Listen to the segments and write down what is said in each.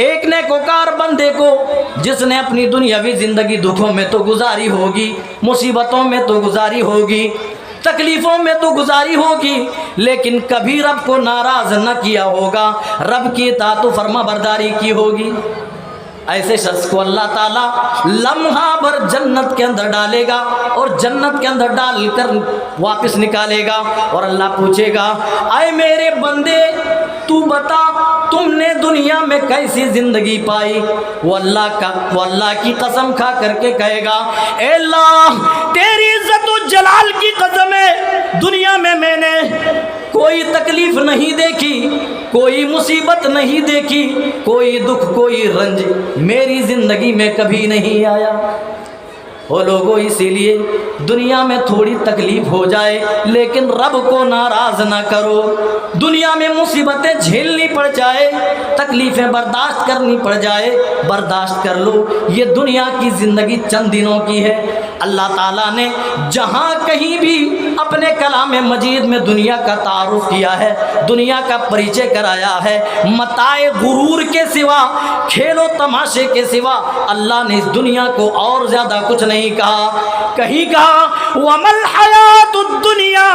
ایک نیکوکار بندے کو جس نے اپنی دنیاوی زندگی دکھوں میں تو گزاری ہوگی، مصیبتوں میں تو گزاری ہوگی، تکلیفوں میں تو گزاری ہوگی، لیکن کبھی رب کو ناراض نہ کیا ہوگا، رب کی اطاعت و فرما برداری کی ہوگی، ایسے شخص کو اللہ تعالیٰ لمحہ بھر جنت کے اندر ڈالے گا اور جنت کے اندر ڈال کر واپس نکالے گا اور اللہ پوچھے گا اے میرے بندے تو بتا تم نے دنیا میں کیسی زندگی پائی؟ وہ اللہ کی قسم کھا کر کے کہے گا اے اللہ تیری عزت و جلال کی قسم ہے، دنیا میں میں نے کوئی تکلیف نہیں دیکھی، کوئی مصیبت نہیں دیکھی، کوئی دکھ کوئی رنج میری زندگی میں کبھی نہیں آیا۔ وہ لوگوں اسی لیے دنیا میں تھوڑی تکلیف ہو جائے لیکن رب کو ناراض نہ کرو، دنیا میں مصیبتیں جھیلنی پڑ جائے، تکلیفیں برداشت کرنی پڑ جائے، برداشت کر لو، یہ دنیا کی زندگی چند دنوں کی ہے۔ اللہ تعالیٰ نے جہاں کہیں بھی اپنے کلام مجید میں دنیا کا تعارف کیا ہے، دنیا کا پریچے کرایا ہے، متاع غرور کے سوا، کھیل و تماشے کے سوا اللہ نے اس دنیا کو اور زیادہ کچھ نہیں کہا۔ کہیں کہا وَمَا الْحَيَاةُ الدُّنْيَا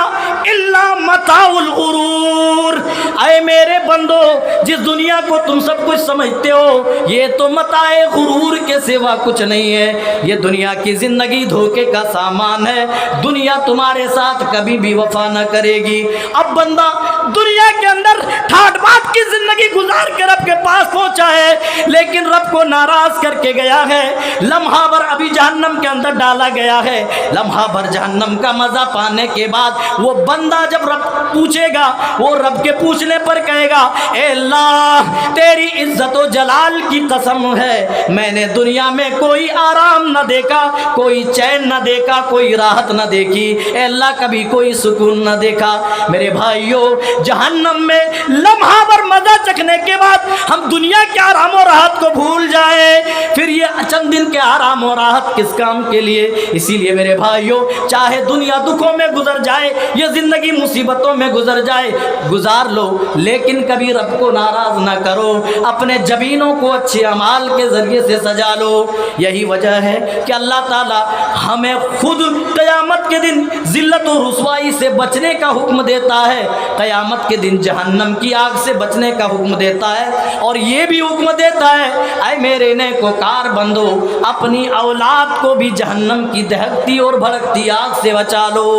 إِلَّا مَتَاعُ الْغُرُورِ، اے میرے بندو جس دنیا کو تم سب کچھ سمجھتے ہو یہ تو متاع غرور کے سوا کچھ نہیں ہے، یہ دنیا کی زندگی دھوکے کا سامان ہے، دنیا تمہارے ساتھ کبھی بھی وفا نہ کرے گی۔ اب بندہ دنیا کے اندر ٹھاٹ بات کی زندگی گزار کے رب کے پاس پہنچا ہے لیکن رب کو ناراض کر کے گیا ہے، لمحہ بھر ابھی جہنم کے اندر ڈالا گیا ہے، لمحہ بھر جہنم کا مزہ پانے کے بعد وہ بندہ جب رب پوچھے گا، وہ رب کے پوچھنے پر کہے گا اے اللہ تیری عزت و جلال کی قسم ہے میں نے دنیا میں کوئی آرام نہ دیکھا، کوئی چین نہ دیکھا، کوئی راحت نہ دیکھی، اے اللہ کبھی کوئی سکون نہ دیکھا۔ میرے بھائیوں جہنم میں لمحہ بھر مزہ چکھنے کے بعد ہم دنیا کے آرام و راحت کو بھول جائیں، پھر یہ چند دن کے آرام و راحت کس کام کے لیے؟ اسی لیے میرے بھائیوں چاہے دنیا دکھوں میں گزر جائے، یہ زندگی مصیبتوں میں گزر جائے، گزار لو لیکن کبھی رب کو ناراض نہ کرو، اپنے جبینوں کو اچھے اعمال کے ذریعے سے سجا لو۔ یہی وجہ ہے کہ اللہ تعالی ہمیں خود قیامت کے دن ذلت و رسوائی سے بچنے کا حکم دیتا ہے، قیامت کے دن جہنم کی آگ سے بچنے کا حکم دیتا ہے، اور یہ بھی حکم دیتا ہے اے میرے نیکوکار بندو اپنی اولاد کو بھی جہنم کی دہکتی اور بھڑکتی آگ سے بچا لو۔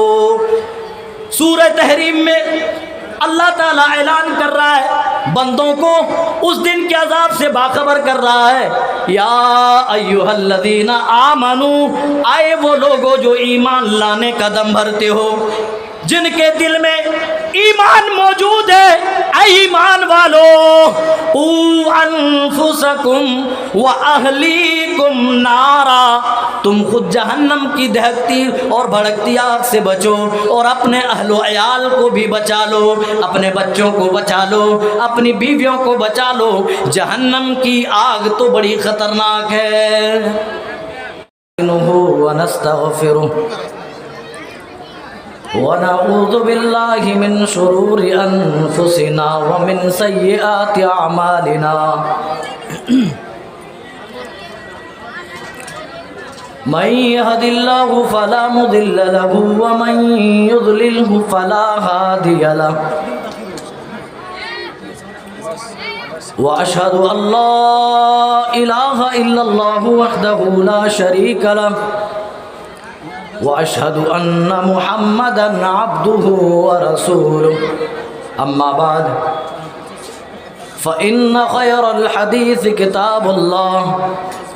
سورہ تحریم میں اللہ تعالیٰ اعلان کر رہا ہے، بندوں کو اس دن کے عذاب سے باخبر کر رہا ہے، یا ایھا الذین آمنوا، آئے وہ لوگو جو ایمان لانے کا دم بھرتے ہو، جن کے دل میں ایمان موجود ہے، اے ایمان والو قوا انفسکم واہلیکم نارا، تم خود جہنم کی دہکتی اور بھڑکتی آگ سے بچو اور اپنے اہل و عیال کو بھی بچا لو، اپنے بچوں کو بچا لو، اپنی بیویوں کو بچا لو، جہنم کی آگ تو بڑی خطرناک ہے۔ ونستغفرہ ونعوذ باللہ من شرور انفسنا ومن سیئات اعمالنا، من يهد الله فلا مضل له ومن يضلله فلا هادي له، وأشهد أن لا إله إلا الله وحده لا شريك له، وأشهد أن محمدا عبده ورسوله، أما بعد فإن خير الحديث كتاب الله،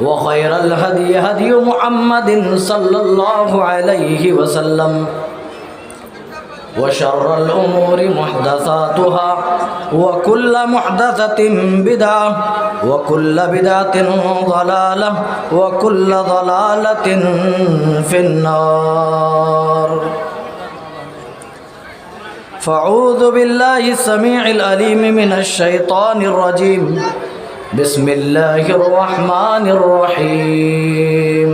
وخير الهدي هدي محمد صلى الله عليه وسلم، وشر الأمور محدثاتها، وكل محدثة بدعة، وكل بدعة ضلالة، وكل ضلالة في النار۔ فاعوذ بالله السميع العليم من الشيطان الرجيم، بسم الله الرحمن الرحيم،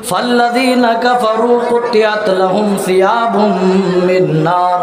فالذين كفروا قطعت لهم ثياب من نار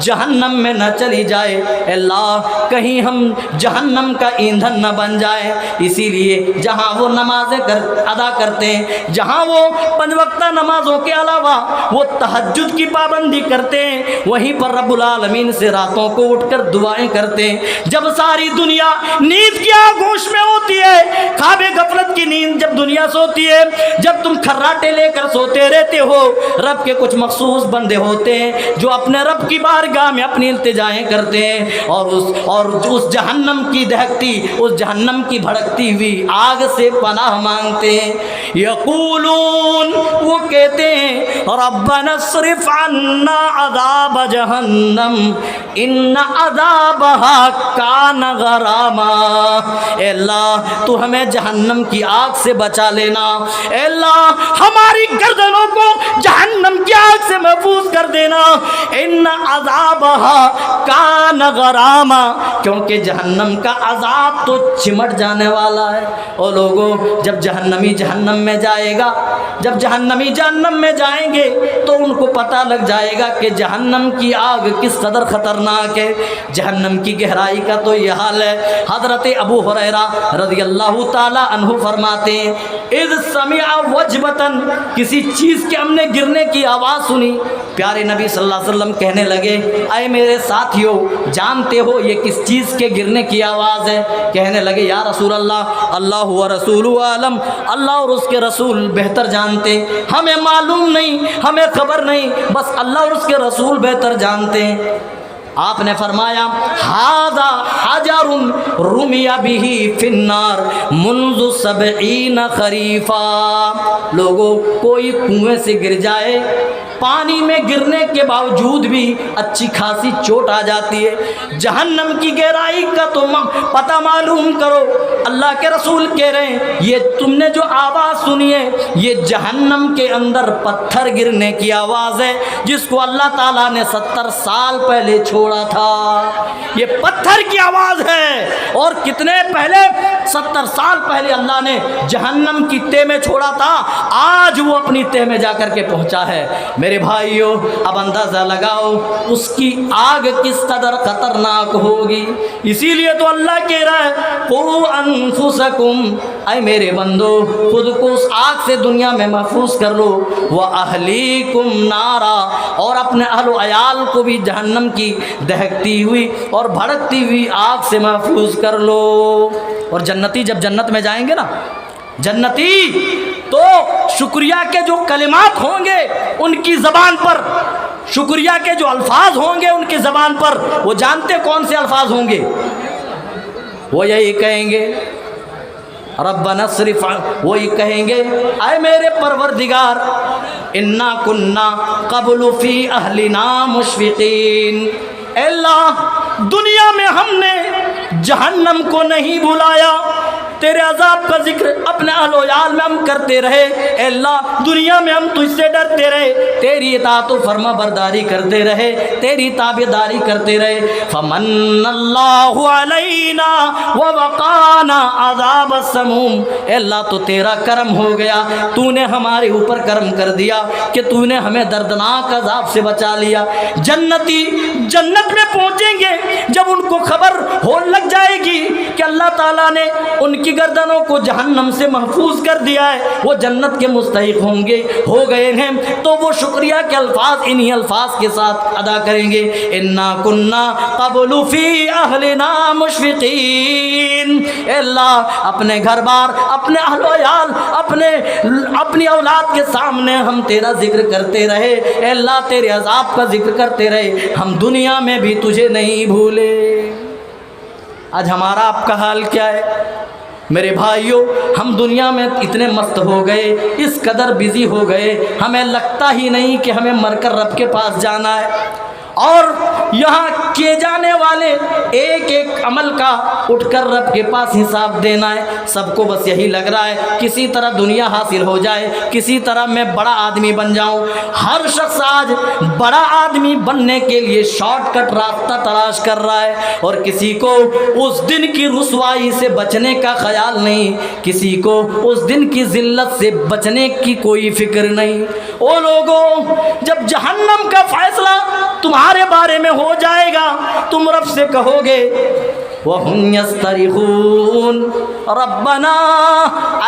جہنم میں نہ چلی جائے، اے اللہ کہیں ہم جہنم کا ایندھن نہ بن جائے۔ اسی لیے جہاں وہ نمازیں ادا کرتے ہیں، جہاں وہ 5 وقتہ نمازوں کے علاوہ وہ تہجد کی پابندی کرتے ہیں، وہیں پر رب العالمین سے راتوں کو اٹھ کر دعائیں کرتے ہیں۔ جب ساری دنیا نیند کی آغوش میں ہوتی ہے، خواب غفلت کی نیند جب دنیا سوتی ہے، جب تم کھراٹے لے کر سوتے رہتے ہو، رب کے کچھ مخصوص بندے ہوتے ہیں جو اپنے رب کی بارگاہ میں اپنی التجائیں کرتے ہیں اور اس جہنم کی دہکتی، اس جہنم کی بھڑکتی ہوئی آگ سے پناہ مانگتے ہیں۔ یقولون، وہ کہتے ہیں ربنا اصرف عنا عذاب جہنم ان عذابها کان غراما۔ اے اللہ تو ہمیں جہنم کی آگ سے بچا لینا، اے اللہ ہماری گردنوں کو جہنم کی آگ سے محفوظ کر دینا۔ ان عذابها کان غراما، کیونکہ جہنم کا عذاب تو چمٹ جانے والا ہے۔ او لوگوں، جب جہنمی جہنم میں جائے گا، جب جہنمی جہنم میں جائیں گے تو ان کو پتہ لگ جائے گا کہ جہنم کی آگ کس قدر خطرناک ہے۔ جہنم کی گہرائی کا تو یہ حال ہے۔ حضرت ابو ہریرہ رضی اللہ تعالی عنہ فرماتے ہیں اذ سمع وجبتن، کسی چیز کے ہم نے گرنے کی آواز سنی، پیارے نبی صلی اللہ علیہ وسلم کہنے لگے اے میرے ساتھیو، جانتے ہو یہ کس چیز کے گرنے کی آواز ہے؟ کہنے لگے یا رسول اللہ، اللہ و رسول عالم، اللہ اور اس کے رسول بہتر جانتے، ہمیں معلوم نہیں، ہمیں خبر نہیں، بس اللہ اور اس کے رسول بہتر جانتے ہیں۔ آپ نے فرمایا ھذا حجر رمی بہ فی النار منذ 70 خریفا۔ لوگوں، کوئی کنویں سے گر جائے، پانی میں گرنے کے باوجود بھی اچھی خاصی چوٹ آ جاتی ہے۔ جہنم کی گہرائی کا تو پتہ معلوم کرو۔ اللہ کے رسول کہہ رہے ہیں یہ تم نے جو آواز سنی ہے، یہ جہنم کے اندر پتھر گرنے کی آواز ہے، جس کو اللہ تعالیٰ نے 70 سال پہلے چھوڑا تھا۔ یہ پتھر کی آواز ہے، اور کتنے پہلے، 70 سال پہلے اللہ نے جہنم کی تہ میں چھوڑا تھا، آج وہ اپنی تہ میں جا کر کے پہنچا ہے۔ میرے بھائیو، اب اندازہ لگاؤ اس کی آگ کس قدر خطرناک ہوگی۔ اسی لیے تو اللہ کہہ رہا ہے قو انفسکم، اے میرے بندو خود کو اس آگ سے دنیا میں محفوظ کر لو، واہلیکم نارا، اور اپنے اہل و عیال کو بھی جہنم کی دہکتی ہوئی اور بھڑکتی ہوئی آگ سے محفوظ کر لو۔ اور جنتی جب جنت میں جائیں گے نا، جنتی تو شکریہ کے جو کلمات ہوں گے ان کی زبان پر، شکریہ کے جو الفاظ ہوں گے ان کی زبان پر، وہ جانتے کون سے الفاظ ہوں گے؟ وہ یہی کہیں گے ربنا اصرف، وہی کہیں گے اے میرے پروردگار انا کننا قبل فی اہلنا مشفقین، اے اللہ دنیا میں ہم نے جہنم کو نہیں بلایا، تیرے عذاب کا ذکر اپنے اہل و عیال میں ہم کرتے رہے، اے اللہ دنیا میں ہم تجھ سے ڈرتے رہے، تیری اطاعت و فرما برداری کرتے رہے، تیری تابعداری کرتے رہے۔ فمن اللہ علینا ووقانا عذاب السموم، اے اللہ تو تیرا کرم ہو گیا، تو نے ہمارے اوپر کرم کر دیا کہ تو نے ہمیں دردناک عذاب سے بچا لیا۔ جنتی جنت میں پہنچیں گے، جب ان کو خبر ہو لگ جائے گی کہ اللہ تعالیٰ نے ان کی گردنوں کو جہنم سے محفوظ کر دیا ہے، وہ جنت کے مستحق ہوں گے، ہو گئے ہیں، تو وہ شکریہ کے الفاظ انہی الفاظ کے ساتھ ادا کریں گے انا کننا قبل فی اہلنا مشفقین۔ اے اللہ اپنے گھر بار، اپنے اہل و عیال، اپنی اولاد کے سامنے ہم تیرا ذکر کرتے رہے، اے اللہ تیرے عذاب کا ذکر کرتے رہے، ہم دنیا میں بھی تجھے نہیں بھولے۔ آج ہمارا آپ کا حال کیا ہے؟ میرے بھائیوں، ہم دنیا میں اتنے مست ہو گئے، اس قدر بزی ہو گئے، ہمیں لگتا ہی نہیں کہ ہمیں مر کر رب کے پاس جانا ہے، اور یہاں کیے جانے والے ایک ایک عمل کا اٹھ کر رب کے پاس حساب دینا ہے۔ سب کو بس یہی لگ رہا ہے کسی طرح دنیا حاصل ہو جائے، کسی طرح میں بڑا آدمی بن جاؤں۔ ہر شخص آج بڑا آدمی بننے کے لیے شارٹ کٹ راستہ تلاش کر رہا ہے، اور کسی کو اس دن کی رسوائی سے بچنے کا خیال نہیں، کسی کو اس دن کی ذلت سے بچنے کی کوئی فکر نہیں۔ او لوگوں، جب جہنم کا فیصلہ تمہارے بارے میں ہو جائے گا، تم رب سے کہو گے وَهُمْ يَسْتَرِخُونَ رَبَّنَا،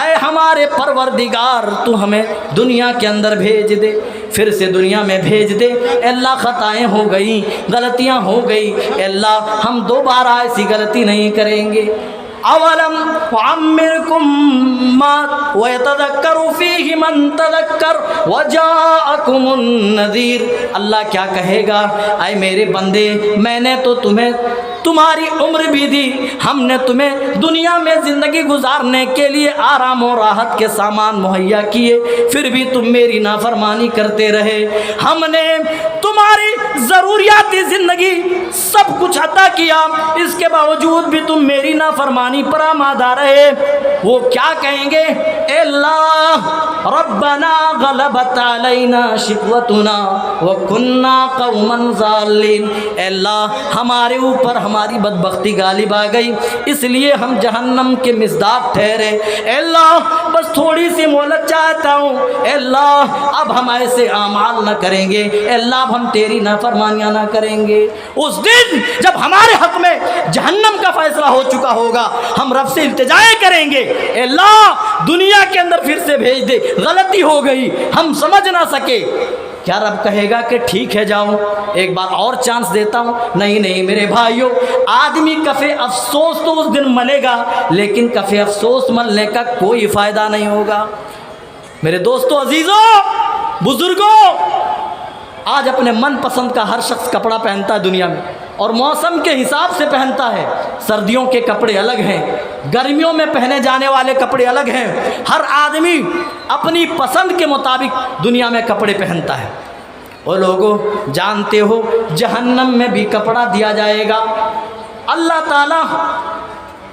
اے ہمارے پروردگار تو ہمیں دنیا کے اندر بھیج دے، پھر سے دنیا میں بھیج دے۔ اے اللہ خطائیں ہو گئی، غلطیاں ہو گئی، اے اللہ ہم دوبارہ ایسی غلطی نہیں کریں گے۔ اولم نعمرکم ما ویتذکر فیہ من تذکر وجاءکم النذیر، اللہ کیا کہے گا، اے میرے بندے میں نے تو تمہیں تمہاری عمر بھی دی، ہم نے تمہیں دنیا میں زندگی گزارنے کے لیے آرام و راحت کے سامان مہیا کیے، پھر بھی تم میری نافرمانی کرتے رہے۔ ہم نے تمہاری ضروریاتی زندگی سب کچھ عطا کیا، اس کے باوجود بھی تم میری نافرمانی پر آمادہ رہے۔ وہ کیا کہیں گے، اے اللہ ربنا غلبت علینا شقوتنا وکننا قوما ضالین، اے اللہ ہمارے اوپر ہماری بدبختی غالب آ گئی، اس لیے ہم جہنم کے مزداق ٹھہرے۔ اے اللہ بس تھوڑی سی مہلت چاہتا ہوں، اے اللہ اب ہم ایسے اعمال نہ کریں گے، اے اللہ اب ہم تیری نافرمانیاں نہ کریں گے۔ اس دن جب ہمارے حق میں جہنم کا فیصلہ ہو چکا ہوگا، ہم رب سے التجائے کریں گے، اے اللہ دنیا کے اندر پھر سے بھیج دے، غلطی ہو گئی ہم سمجھ نہ سکے۔ کیا رب کہے گا کہ ٹھیک ہے جاؤ ایک بار اور چانس دیتا ہوں؟ نہیں نہیں میرے بھائیوں، آدمی کفِ افسوس تو اس دن ملے گا، لیکن کفِ افسوس ملنے کا کوئی فائدہ نہیں ہوگا۔ میرے دوستو عزیزوں بزرگوں، آج اپنے من پسند کا ہر شخص کپڑا پہنتا ہے دنیا میں، اور موسم کے حساب سے پہنتا ہے۔ سردیوں کے کپڑے الگ ہیں، گرمیوں میں پہنے جانے والے کپڑے الگ ہیں، ہر آدمی اپنی پسند کے مطابق دنیا میں کپڑے پہنتا ہے۔ اور لوگوں جانتے ہو جہنم میں بھی کپڑا دیا جائے گا۔ اللہ تعالیٰ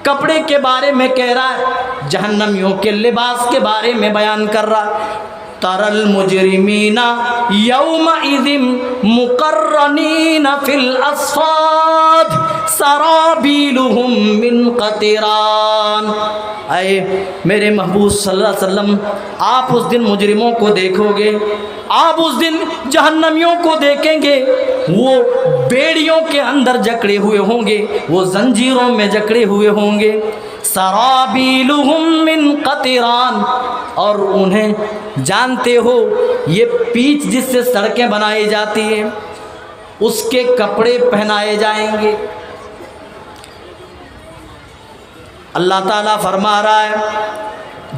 کپڑے کے بارے میں کہہ رہا ہے، جہنمیوں کے لباس کے بارے میں بیان کر رہا ہے۔ تَرَى الْمُجْرِمِينَ يَوْمَئِذٍ مُقَرَّنِينَ فِي الْأَصْفَادِ سَرَابِيلُهُم مِّن قَطِرَانٍ، اے میرے محبوب صلی اللہ علیہ وسلم آپ اس دن مجرموں کو دیکھو گے، آپ اس دن جہنمیوں کو دیکھیں گے، وہ بیڑیوں کے اندر جکڑے ہوئے ہوں گے، وہ زنجیروں میں جکڑے ہوئے ہوں گے۔ سرابیلہم من قطران، اور انہیں جانتے ہو یہ پیچ جس سے سڑکیں بنائی جاتی ہیں اس کے کپڑے پہنائے جائیں گے۔ اللہ تعالیٰ فرما رہا ہے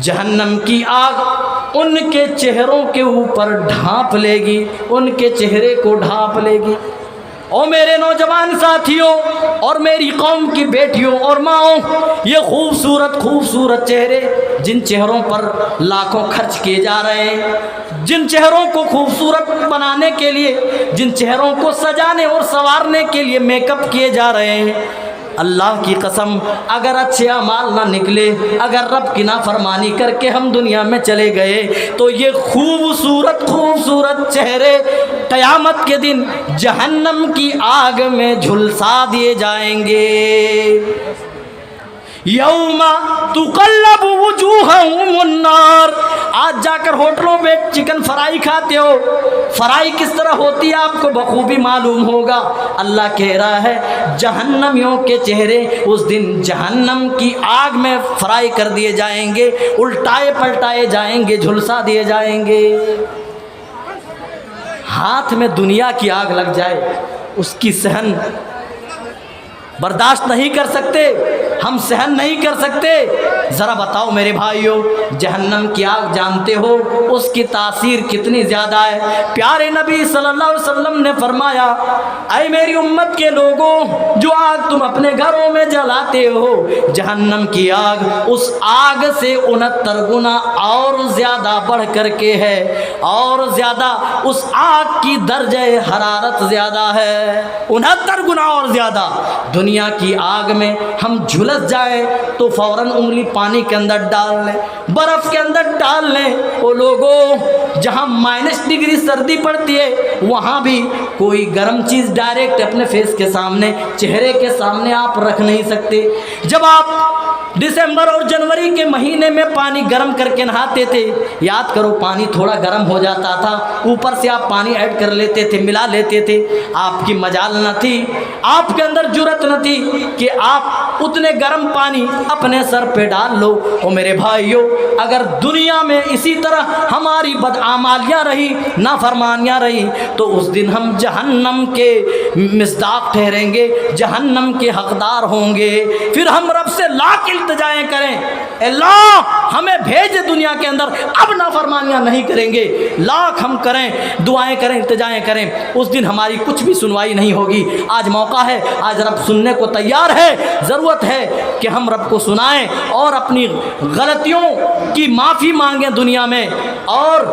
جہنم کی آگ ان کے چہروں کے اوپر ڈھانپ لے گی، ان کے چہرے کو ڈھانپ لے گی۔ او میرے نوجوان ساتھیوں اور میری قوم کی بیٹیوں اور ماؤں، یہ خوبصورت خوبصورت چہرے جن چہروں پر لاکھوں خرچ کیے جا رہے ہیں، جن چہروں کو خوبصورت بنانے کے لیے، جن چہروں کو سجانے اور سنوارنے کے لیے میک اپ کیے جا رہے ہیں، اللہ کی قسم اگر اچھے اعمال نہ نکلے، اگر رب کی نافرمانی کر کے ہم دنیا میں چلے گئے، تو یہ خوبصورت خوبصورت چہرے قیامت کے دن جہنم کی آگ میں جھلسا دیے جائیں گے۔ یوم تقلب وجوہہم النار، آج جا کر ہوٹلوں میں چکن فرائی کھاتے ہو، فرائی کس طرح ہوتی ہے آپ کو بخوبی معلوم ہوگا۔ اللہ کہہ رہا ہے جہنمیوں کے چہرے اس دن جہنم کی آگ میں فرائی کر دیے جائیں گے، الٹائے پلٹائے جائیں گے، جھلسا دیے جائیں گے۔ ہاتھ میں دنیا کی آگ لگ جائے اس کی صحن برداشت نہیں کر سکتے، ہم سہن نہیں کر سکتے۔ ذرا بتاؤ میرے بھائیوں، جہنم کی آگ جانتے ہو اس کی تاثیر کتنی زیادہ ہے؟ پیارے نبی صلی اللہ علیہ وسلم نے فرمایا، اے میری امت کے لوگوں، جو آگ تم اپنے گھروں میں جلاتے ہو، جہنم کی آگ اس آگ سے 69 گنا اور زیادہ بڑھ کر کے ہے، اور زیادہ اس آگ کی درجہ حرارت زیادہ ہے، 69 گنا اور زیادہ۔ دنیا کی آگ میں ہم جھلس جائیں تو فوراً انگلی پانی کے اندر ڈال لیں، برف کے اندر ڈال لیں۔ وہ لوگوں، جہاں -ڈگری سردی پڑتی ہے وہاں بھی کوئی گرم چیز ڈائریکٹ اپنے فیس کے سامنے، چہرے کے سامنے آپ رکھ نہیں سکتے۔ جب آپ دسمبر اور جنوری کے مہینے میں پانی گرم کر کے نہاتے تھے، یاد کرو پانی تھوڑا گرم ہو جاتا تھا، اوپر سے آپ پانی ایڈ کر لیتے تھے، ملا لیتے تھے، آپ کی مجال نہ تھی، آپ کے اندر جرأت نہ تھی کہ آپ اتنے گرم پانی اپنے سر پہ ڈال لو۔ اور میرے بھائیوں، اگر دنیا میں اسی طرح ہماری بدعمالیاں رہی، نافرمانیاں رہی، تو اس دن ہم جہنم کے مصداق ٹھہریں گے، جہنم کے حقدار ہوں گے۔ پھر ہم رب سے لاکھ التجائیں کریں، اللہ ہمیں بھیج دنیا کے اندر، اب نافرمانیاں نہیں کریں گے، لاکھ ہم کریں، دعائیں کریں، التجائیں کریں، اس دن ہماری کچھ بھی سنوائی نہیں ہوگی۔ آج موقع ہے، آج رب سننے کو تیار ہے، ضرورت ہے کہ ہم رب کو سنائیں اور اپنی غلطیوں کی معافی مانگیں دنیا میں، اور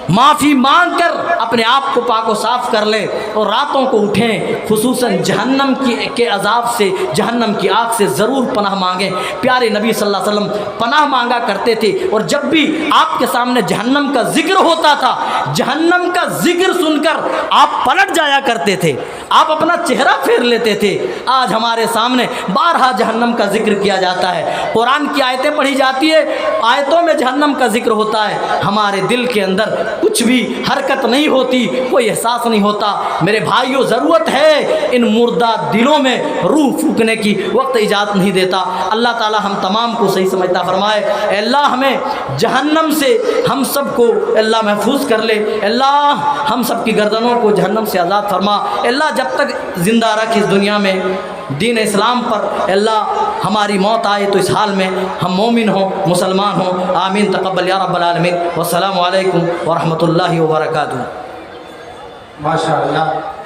معافی مانگ کر اپنے آپ کو پاک و صاف کر لیں، اور راتوں کو اٹھیں، خصوصاً جہنم کے عذاب سے، جہنم کی آگ سے ضرور پناہ مانگیں۔ پیارے نبی صلی اللہ علیہ وسلم پناہ مانگا کرتے تھے، اور جب بھی آپ کے سامنے جہنم کا ذکر ہوتا تھا، جہنم کا ذکر سن کر آپ پلٹ جایا کرتے تھے، آپ اپنا چہرہ پھیر لیتے تھے۔ آج ہمارے سامنے بارہا جہنم کا ذکر کیا جاتا ہے، قرآن کی آیتیں پڑھی جاتی ہے، آیتوں میں جہنم کا ذکر ہوتا ہے، ہمارے دل کے اندر کچھ بھی حرکت نہیں ہوتی، کوئی احساس نہیں ہوتا۔ میرے بھائیوں، ضرورت ہے ان مردہ دلوں میں روح پھونکنے کی، وقت اجازت نہیں دیتا۔ اللہ تعالی ہم تمام کو صحیح سمجھتا فرمائے۔ اے اللہ ہمیں جہنم سے ہم سب کو اللہ محفوظ کر لے، اللہ ہم سب کی گردنوں کو جہنم سے آزاد فرما۔ اللہ جب تک زندہ رکھ اس دنیا میں دین اسلام پر، اللہ ہماری موت آئے تو اس حال میں ہم مومن ہوں، مسلمان ہوں۔ آمین تقبل یا رب العالمین، والسلام علیکم ورحمۃ اللہ وبرکاتہ۔ ماشاء اللہ۔